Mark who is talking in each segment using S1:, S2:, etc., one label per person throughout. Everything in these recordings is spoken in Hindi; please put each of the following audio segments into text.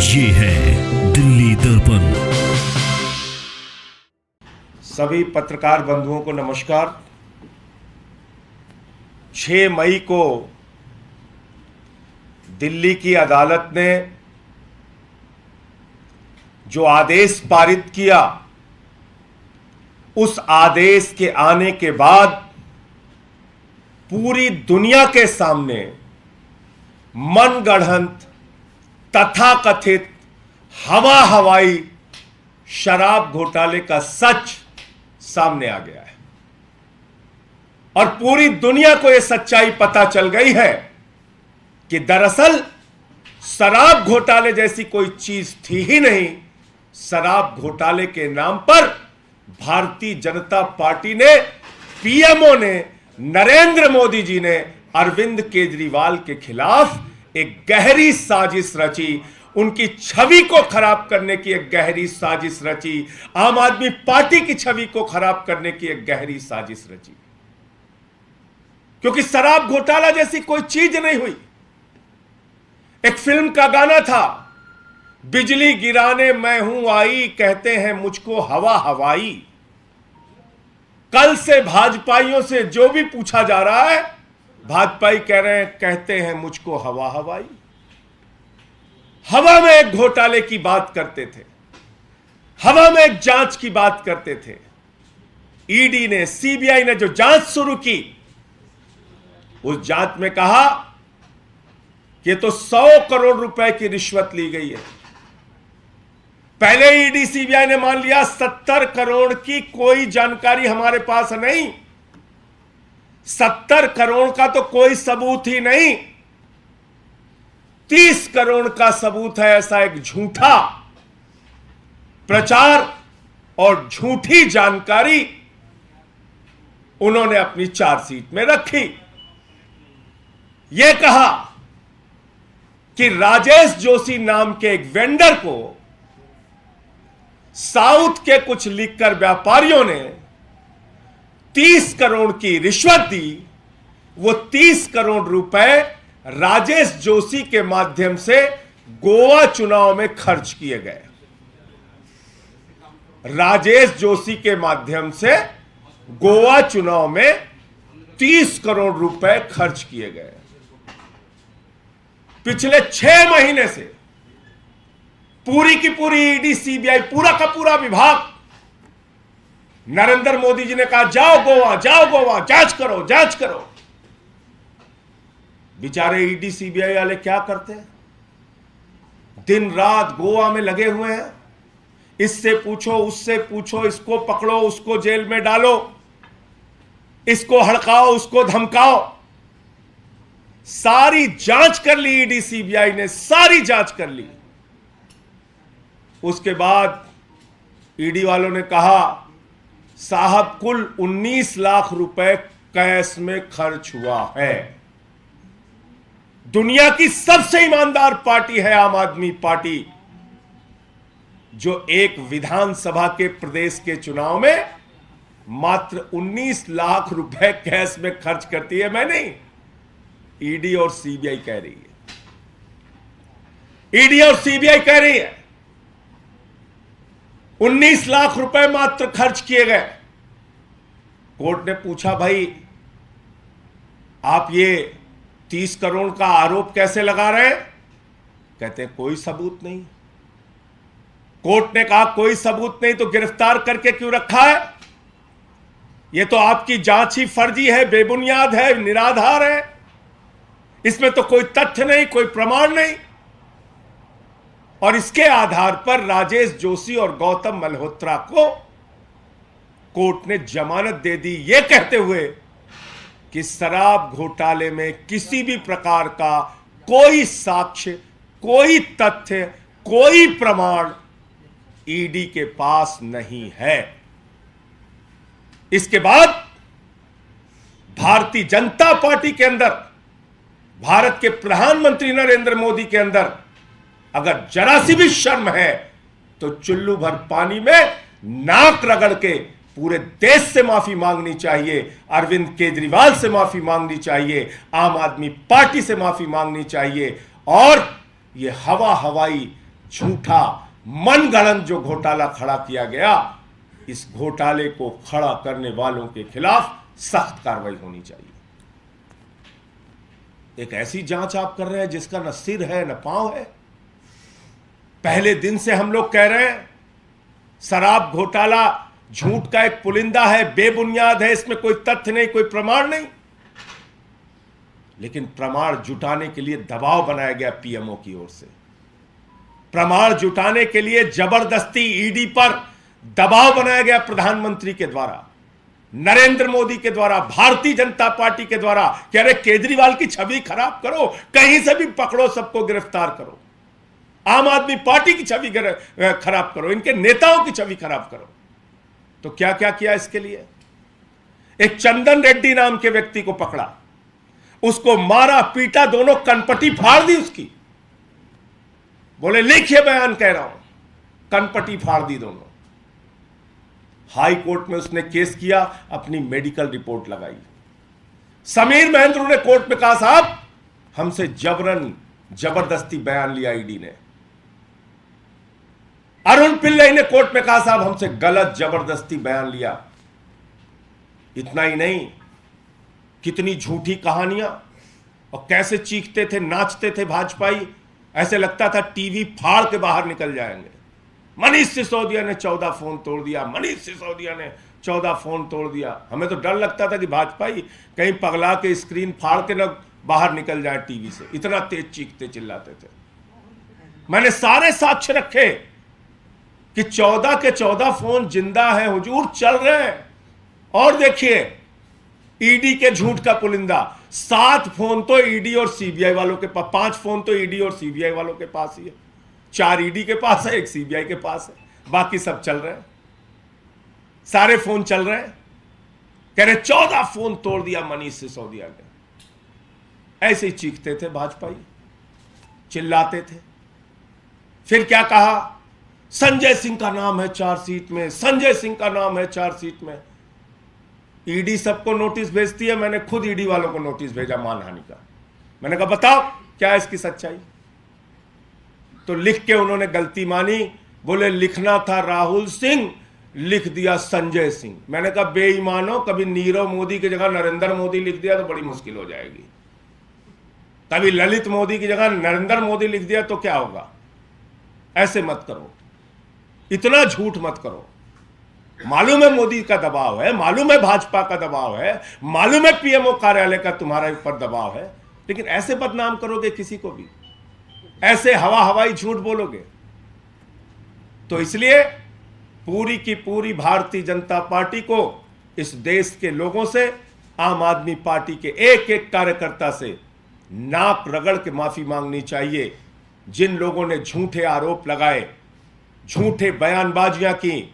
S1: ये है दिल्ली दर्पण।
S2: सभी पत्रकार बंधुओं को नमस्कार। 6 मई को दिल्ली की अदालत ने जो आदेश पारित किया, उस आदेश के आने के बाद पूरी दुनिया के सामने मनगढ़ंत तथाकथित हवा हवाई शराब घोटाले का सच सामने आ गया है और पूरी दुनिया को यह सच्चाई पता चल गई है कि दरअसल शराब घोटाले जैसी कोई चीज थी ही नहीं। शराब घोटाले के नाम पर भारतीय जनता पार्टी ने, पीएमओ ने, नरेंद्र मोदी जी ने अरविंद केजरीवाल के खिलाफ एक गहरी साजिश रची, उनकी छवि को खराब करने की एक गहरी साजिश रची, आम आदमी पार्टी की छवि को खराब करने की एक गहरी साजिश रची। क्योंकि शराब घोटाला जैसी कोई चीज नहीं हुई। एक फिल्म का गाना था, बिजली गिराने मैं हूं आई, कहते हैं मुझको हवा हवाई। कल से भाजपाइयों से जो भी पूछा जा रहा है, भाजपाई कह रहे हैं, कहते हैं मुझको हवा हवाई। हवा में एक घोटाले की बात करते थे, हवा में एक जांच की बात करते थे। ईडी ने, सीबीआई ने जो जांच शुरू की, उस जांच में कहा कि तो 100 करोड़ रुपए की रिश्वत ली गई है। पहले ईडी सीबीआई ने मान लिया 70 करोड़ की कोई जानकारी हमारे पास नहीं, 70 करोड़ का तो कोई सबूत ही नहीं। 30 करोड़ का सबूत है, ऐसा एक झूठा प्रचार और झूठी जानकारी उन्होंने अपनी चार्जशीट में रखी। यह कहा कि राजेश जोशी नाम के एक वेंडर को साउथ के कुछ लिकर व्यापारियों ने 30 करोड़ की रिश्वत दी। वो 30 करोड़ रुपए राजेश जोशी के माध्यम से गोवा चुनाव में खर्च किए गए। राजेश जोशी के माध्यम से गोवा चुनाव में 30 करोड़ रुपए खर्च किए गए। पिछले 6 महीने से पूरी की पूरी ईडी, सीबीआई, पूरा का पूरा विभाग, नरेंद्र मोदी जी ने कहा जाओ गोवा, जाओ गोवा, जांच करो, जांच करो। बेचारे ईडी सीबीआई वाले क्या करते हैं? दिन रात गोवा में लगे हुए हैं। इससे पूछो, उससे पूछो, इसको पकड़ो, उसको जेल में डालो, इसको हड़काओ, उसको धमकाओ। सारी जांच कर ली ईडी सीबीआई ने, सारी जांच कर ली। उसके बाद ईडी वालों ने कहा साहब कुल 19 लाख रुपए कैश में खर्च हुआ है। दुनिया की सबसे ईमानदार पार्टी है आम आदमी पार्टी, जो एक विधानसभा के प्रदेश के चुनाव में मात्र 19 लाख रुपए कैश में खर्च करती है। मैं नहीं, ईडी और सीबीआई कह रही है। ईडी और सीबीआई कह रही है 19 लाख रुपए मात्र खर्च किए गए। कोर्ट ने पूछा भाई आप ये 30 करोड़ का आरोप कैसे लगा रहे हैं? कहते हैं कोई सबूत नहीं। कोर्ट ने कहा कोई सबूत नहीं तो गिरफ्तार करके क्यों रखा है? ये तो आपकी जांच ही फर्जी है, बेबुनियाद है, निराधार है, इसमें तो कोई तथ्य नहीं, कोई प्रमाण नहीं। और इसके आधार पर राजेश जोशी और गौतम मल्होत्रा को कोर्ट ने जमानत दे दी, यह कहते हुए कि शराब घोटाले में किसी भी प्रकार का कोई साक्ष्य, कोई तथ्य, कोई प्रमाण ईडी के पास नहीं है। इसके बाद भारतीय जनता पार्टी के अंदर, भारत के प्रधानमंत्री नरेंद्र मोदी के अंदर अगर जरा सी भी शर्म है तो चुल्लू भर पानी में नाक रगड़ के पूरे देश से माफी मांगनी चाहिए, अरविंद केजरीवाल से माफी मांगनी चाहिए, आम आदमी पार्टी से माफी मांगनी चाहिए और यह हवा हवाई झूठा मनगढ़ंत जो घोटाला खड़ा किया गया, इस घोटाले को खड़ा करने वालों के खिलाफ सख्त कार्रवाई होनी चाहिए। एक ऐसी जांच आप कर रहे हैं जिसका न सिर है न पांव है। पहले दिन से हम लोग कह रहे हैं शराब घोटाला झूठ का एक पुलिंदा है, बेबुनियाद है, इसमें कोई तथ्य नहीं, कोई प्रमाण नहीं। लेकिन प्रमाण जुटाने के लिए दबाव बनाया गया पीएमओ की ओर से। प्रमाण जुटाने के लिए जबरदस्ती ईडी पर दबाव बनाया गया प्रधानमंत्री के द्वारा, नरेंद्र मोदी के द्वारा, भारतीय जनता पार्टी के द्वारा कि अरे केजरीवाल की छवि खराब करो, कहीं से भी पकड़ो, सबको गिरफ्तार करो, आम आदमी पार्टी की छवि खराब करो, इनके नेताओं की छवि खराब करो। तो क्या क्या किया इसके लिए? एक चंदन रेड्डी नाम के व्यक्ति को पकड़ा, उसको मारा पीटा, दोनों कनपटी फाड़ दी उसकी। बोले लिखिए बयान कह रहा हूं, कनपटी फाड़ दी दोनों। हाई कोर्ट में उसने केस किया, अपनी मेडिकल रिपोर्ट लगाई। समीर महेंद्र ने कोर्ट में कहा साहब हमसे जबरन जबरदस्ती बयान लिया ईडी ने। अरुण पिल्लई ने कोर्ट में कहा साहब हमसे गलत जबरदस्ती बयान लिया। इतना ही नहीं, कितनी झूठी कहानियां और कैसे चीखते थे, नाचते थे भाजपाई, ऐसे लगता था टीवी फाड़ के बाहर निकल जाएंगे। मनीष सिसोदिया ने 14 फोन तोड़ दिया, मनीष सिसोदिया ने 14 फोन तोड़ दिया। हमें तो डर लगता था कि भाजपाई कहीं पगला के स्क्रीन फाड़ के न बाहर निकल जाए टीवी से, इतना तेज चीखते चिल्लाते थे। मैंने सारे साक्ष्य रखे कि 14 के 14 फोन जिंदा है हुजूर, चल रहे हैं। और देखिए ईडी के झूठ का पुलिंदा, 7 फोन तो ईडी और सीबीआई वालों के पास, 5 फोन तो ईडी और सीबीआई वालों के पास ही है, 4 ईडी के पास है, 1 सीबीआई के पास है, बाकी सब चल रहे हैं, सारे फोन चल रहे हैं। कह रहे 14 फोन तोड़ दिया मनीष सिसोदिया ने। ऐसे ही चीखते थे भाजपाई, चिल्लाते थे। फिर क्या कहा, संजय सिंह का नाम है चार्जशीट में, संजय सिंह का नाम है चार्जशीट में। ईडी सबको नोटिस भेजती है, मैंने खुद ईडी वालों को नोटिस भेजा मानहानि का। मैंने कहा बताओ क्या है इसकी सच्चाई। तो लिख के उन्होंने गलती मानी, बोले लिखना था राहुल सिंह, लिख दिया संजय सिंह। मैंने कहा बेईमानो, कभी नीरव मोदी की जगह नरेंद्र मोदी लिख दिया तो बड़ी मुश्किल हो जाएगी, कभी ललित मोदी की जगह नरेंद्र मोदी लिख दिया तो क्या होगा। ऐसे मत करो, इतना झूठ मत करो। मालूम है मोदी का दबाव है, मालूम है भाजपा का दबाव है, मालूम है पीएमओ कार्यालय का तुम्हारे ऊपर दबाव है, लेकिन ऐसे बदनाम करोगे किसी को भी, ऐसे हवाई झूठ बोलोगे। तो इसलिए पूरी की पूरी भारतीय जनता पार्टी को इस देश के लोगों से, आम आदमी पार्टी के एक एक कार्यकर्ता से नाक रगड़ के माफी मांगनी चाहिए। जिन लोगों ने झूठे आरोप लगाए, झूठे बयानबाजियां की,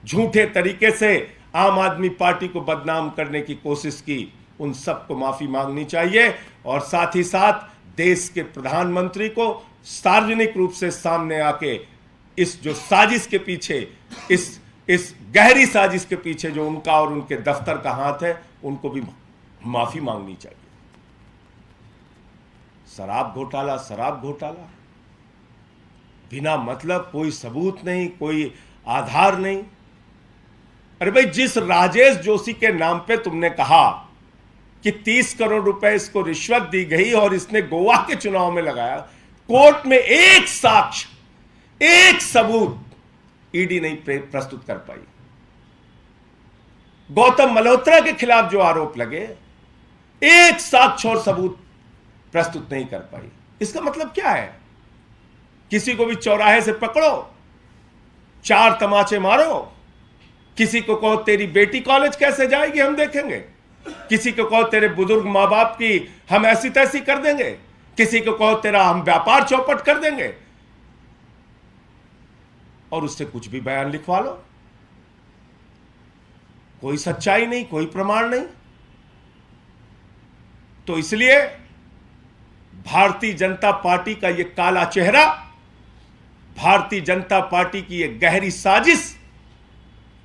S2: झूठे तरीके से आम आदमी पार्टी को बदनाम करने की कोशिश की, उन सबको माफी मांगनी चाहिए। और साथ ही साथ देश के प्रधानमंत्री को सार्वजनिक रूप से सामने आके इस जो साजिश के पीछे, इस गहरी साजिश के पीछे जो उनका और उनके दफ्तर का हाथ है, उनको भी माफी मांगनी चाहिए। शराब घोटाला, शराब घोटाला, बिना मतलब, कोई सबूत नहीं, कोई आधार नहीं। अरे भाई, जिस राजेश जोशी के नाम पे तुमने कहा कि 30 करोड़ रुपए इसको रिश्वत दी गई और इसने गोवा के चुनाव में लगाया, कोर्ट में एक साक्ष्य, एक सबूत ईडी नहीं प्रस्तुत कर पाई। गौतम मल्होत्रा के खिलाफ जो आरोप लगे, एक साक्ष्य और सबूत प्रस्तुत नहीं कर पाई। इसका मतलब क्या है? किसी को भी चौराहे से पकड़ो, 4 तमाचे मारो, किसी को कहो तेरी बेटी कॉलेज कैसे जाएगी हम देखेंगे, किसी को कहो तेरे बुजुर्ग मां बाप की हम ऐसी तैसी कर देंगे, किसी को कहो तेरा हम व्यापार चौपट कर देंगे, और उससे कुछ भी बयान लिखवा लो। कोई सच्चाई नहीं, कोई प्रमाण नहीं। तो इसलिए भारतीय जनता पार्टी का यह काला चेहरा, भारतीय जनता पार्टी की यह गहरी साजिश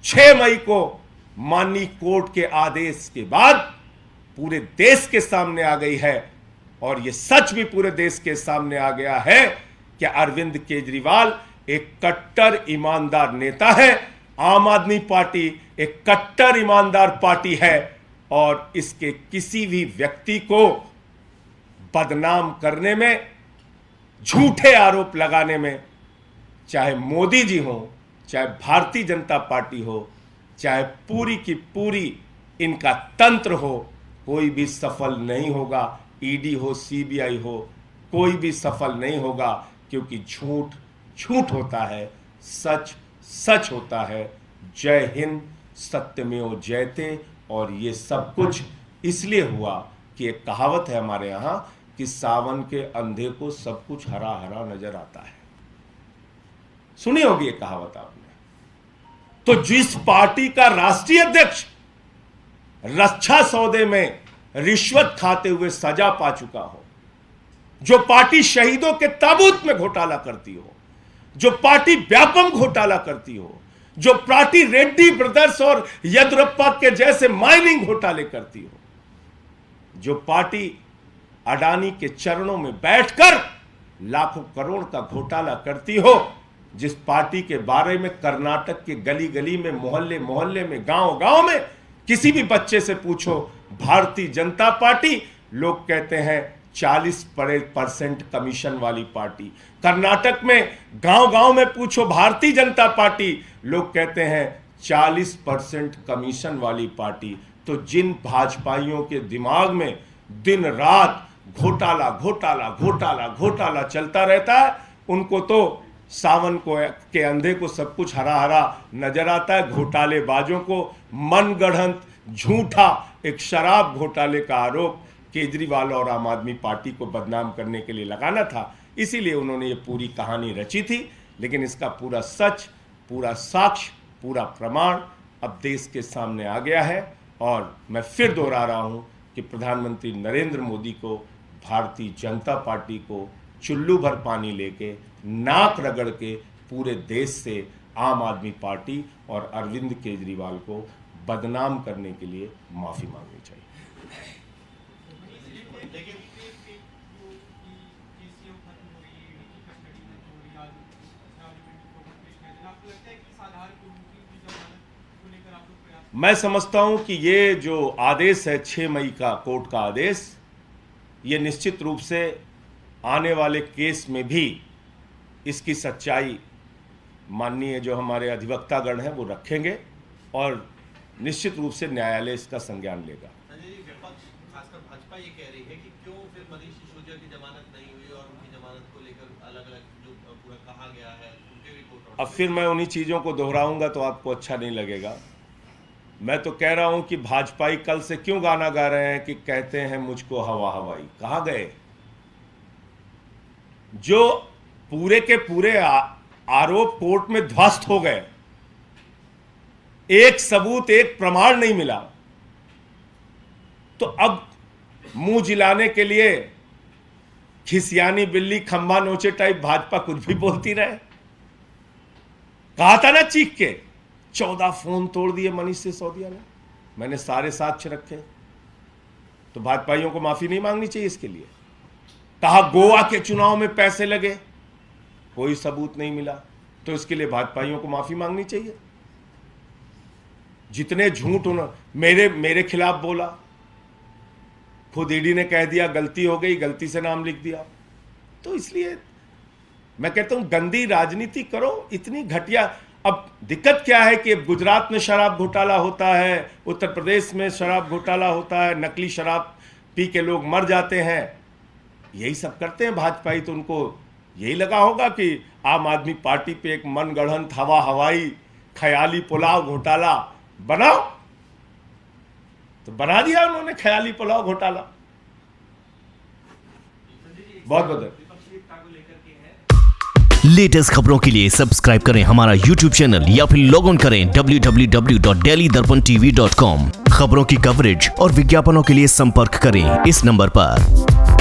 S2: 6 मई को माननीय कोर्ट के आदेश के बाद पूरे देश के सामने आ गई है। और यह सच भी पूरे देश के सामने आ गया है कि अरविंद केजरीवाल एक कट्टर ईमानदार नेता है, आम आदमी पार्टी एक कट्टर ईमानदार पार्टी है और इसके किसी भी व्यक्ति को बदनाम करने में, झूठे आरोप लगाने में, चाहे मोदी जी हो, चाहे भारतीय जनता पार्टी हो, चाहे पूरी की पूरी इनका तंत्र हो, कोई भी सफल नहीं होगा। ईडी हो, सीबीआई हो, कोई भी सफल नहीं होगा, क्योंकि झूठ झूठ होता है, सच सच होता है। जय हिंद, सत्यमेव जयते। और ये सब कुछ इसलिए हुआ कि एक कहावत है हमारे यहाँ कि सावन के अंधे को सब कुछ हरा हरा नजर आता है। सुनी होगी ये कहावत आपने। तो जिस पार्टी का राष्ट्रीय अध्यक्ष रक्षा सौदे में रिश्वत खाते हुए सजा पा चुका हो, जो पार्टी शहीदों के ताबूत में घोटाला करती हो, जो पार्टी व्यापम घोटाला करती हो, जो पार्टी रेड्डी ब्रदर्स और येदियुरप्पा के जैसे माइनिंग घोटाले करती हो, जो पार्टी अडानी के चरणों में बैठकर लाखों करोड़ का घोटाला करती हो, जिस पार्टी के बारे में कर्नाटक के गली गली में, मोहल्ले मोहल्ले में, गांव गांव में किसी भी बच्चे से पूछो भारतीय जनता पार्टी, लोग कहते हैं 40% कमीशन वाली पार्टी। कर्नाटक में गांव गांव में पूछो भारतीय जनता पार्टी, लोग कहते हैं 40% कमीशन वाली पार्टी। तो जिन भाजपाइयों के दिमाग में दिन रात घोटाला घोटाला घोटाला घोटाला चलता रहता है, उनको तो सावन को के अंधे को सब कुछ हरा हरा नजर आता है। घोटालेबाजों को मनगढ़ंत झूठा एक शराब घोटाले का आरोप केजरीवाल और आम आदमी पार्टी को बदनाम करने के लिए लगाना था, इसीलिए उन्होंने ये पूरी कहानी रची थी। लेकिन इसका पूरा सच, पूरा साक्ष्य, पूरा प्रमाण अब देश के सामने आ गया है। और मैं फिर दोहरा रहा हूं कि प्रधानमंत्री नरेंद्र मोदी को, भारतीय जनता पार्टी को चुल्लू भर पानी लेके, नाक रगड़ के पूरे देश से आम आदमी पार्टी और अरविंद केजरीवाल को बदनाम करने के लिए माफी मांगनी चाहिए। मैं समझता हूं कि ये जो आदेश है 6 मई का कोर्ट का आदेश, ये निश्चित रूप से आने वाले केस में भी इसकी सच्चाई माननीय जो हमारे अधिवक्तागण हैं वो रखेंगे और निश्चित रूप से न्यायालय इसका संज्ञान लेगा।
S3: संजय जी, विपक्ष खासकर भाजपा ये कह रही है कि क्यों फिर मनीष सिसोदिया की जमानत नहीं हुई और उनकी जमानत को लेकर अलग-अलग जो पूरा कहा गया है उनके भी कोर्ट। अब
S2: फिर मैं उन्हीं चीज़ों को दोहराऊंगा तो आपको अच्छा नहीं लगेगा। मैं तो कह रहा हूं कि भाजपाई कल से क्यों गाना गा रहे हैं कि कहते हैं मुझको हवा हवाई। कहां गए? जो पूरे के पूरे आरोप कोर्ट में ध्वस्त हो गए, एक सबूत, एक प्रमाण नहीं मिला, तो अब मुंह जिलाने के लिए खिसियानी बिल्ली खंबा नोचे टाइप भाजपा कुछ भी बोलती रहे। कहा था ना चीख के, 14 फोन तोड़ दिए मनीष सिसोदिया ने, मैंने सारे साक्ष्य रखे। तो भाजपाइयों को माफी नहीं मांगनी चाहिए इसके लिए? कहा गोवा के चुनाव में पैसे लगे, कोई सबूत नहीं मिला, तो इसके लिए भाजपाइयों को माफी मांगनी चाहिए। जितने झूठ उन्होंने मेरे खिलाफ बोला, खुद ईडी ने कह दिया गलती हो गई, गलती से नाम लिख दिया। तो इसलिए मैं कहता हूं गंदी राजनीति करो, इतनी घटिया। अब दिक्कत क्या है कि गुजरात में शराब घोटाला होता है, उत्तर प्रदेश में शराब घोटाला होता है, नकली शराब पी के लोग मर जाते हैं, यही सब करते हैं भाजपाई। तो उनको यही लगा होगा कि आम आदमी पार्टी पे एक मनगढ़ंत हवा हवाई ख्याली पुलाव घोटाला बनाओ, तो बना दिया उन्होंने ख्याली पुलाव घोटाला। बहुत बहुत
S1: लेटेस्ट खबरों के लिए सब्सक्राइब करें हमारा YouTube चैनल या फिर लॉग ऑन करें www.delhidarpantv.com। खबरों की कवरेज और विज्ञापनों के लिए संपर्क करें इस नंबर पर।